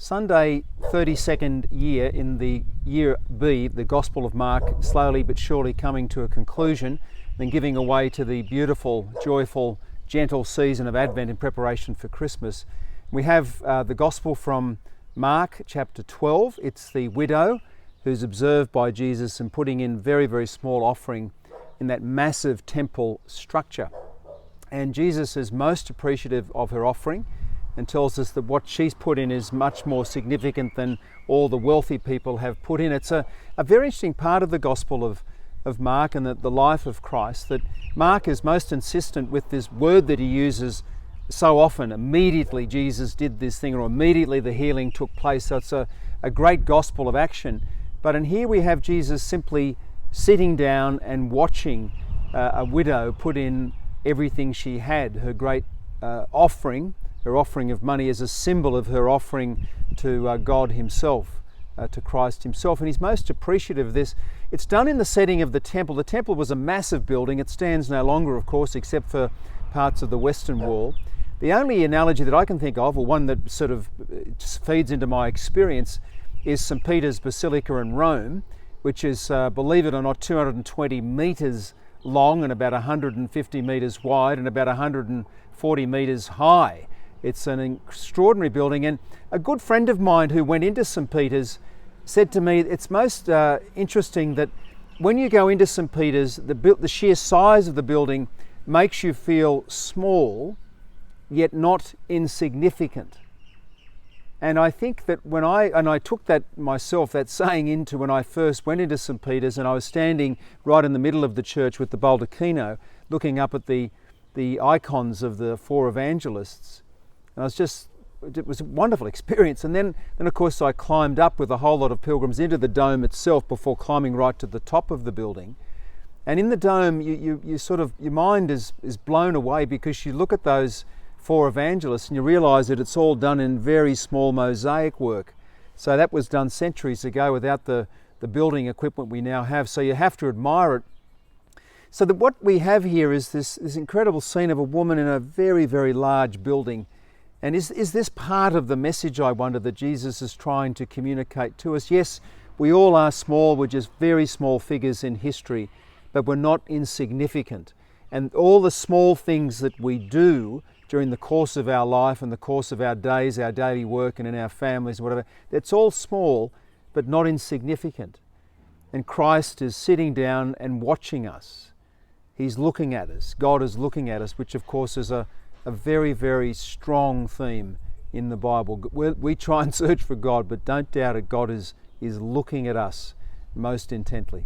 Sunday 32nd year in the year B, the Gospel of Mark, slowly but surely coming to a conclusion, then giving away to the beautiful, joyful, gentle season of Advent in preparation for Christmas. We have the Gospel from Mark chapter 12. It's the widow who's observed by Jesus and putting in very, very small offering in that massive temple structure. And Jesus is most appreciative of her offering and tells us that what she's put in is much more significant than all the wealthy people have put in. It's a very interesting part of the Gospel of Mark and the life of Christ, that Mark is most insistent with this word that he uses so often. Immediately Jesus did this thing, or immediately the healing took place. So it's a great gospel of action. But in here we have Jesus simply sitting down and watching a widow put in everything she had, her great offering. Her offering of money is a symbol of her offering to God himself, to Christ himself. And he's most appreciative of this. It's done in the setting of the temple. The temple was a massive building. It stands no longer, of course, except for parts of the western wall. The only analogy that I can think of, or one that sort of feeds into my experience, is St. Peter's Basilica in Rome, which is, believe it or not, 220 metres long and about 150 metres wide and about 140 metres high. It's an extraordinary building, and a good friend of mine who went into St. Peter's said to me, it's most interesting that when you go into St. Peter's, the sheer size of the building makes you feel small, yet not insignificant. And I think that when I took that myself, that saying into when I first went into St. Peter's, and I was standing right in the middle of the church with the baldacchino, looking up at the icons of the four evangelists. And it was a wonderful experience. And then of course I climbed up with a whole lot of pilgrims into the dome itself before climbing right to the top of the building. And in the dome, you sort of, your mind is blown away because you look at those four evangelists and you realise that it's all done in very small mosaic work. So that was done centuries ago without the building equipment we now have. So you have to admire it. So that what we have here is this incredible scene of a woman in a very, very large building. And is this part of the message, I wonder, that Jesus is trying to communicate to us? Yes, we all are small, we're just very small figures in history, but we're not insignificant. And all the small things that we do during the course of our life and the course of our days, our daily work and in our families, whatever, it's all small, but not insignificant. And Christ is sitting down and watching us. He's looking at us. God is looking at us, which of course is a very, very strong theme in the Bible. We try and search for God, but don't doubt it, God is looking at us most intently.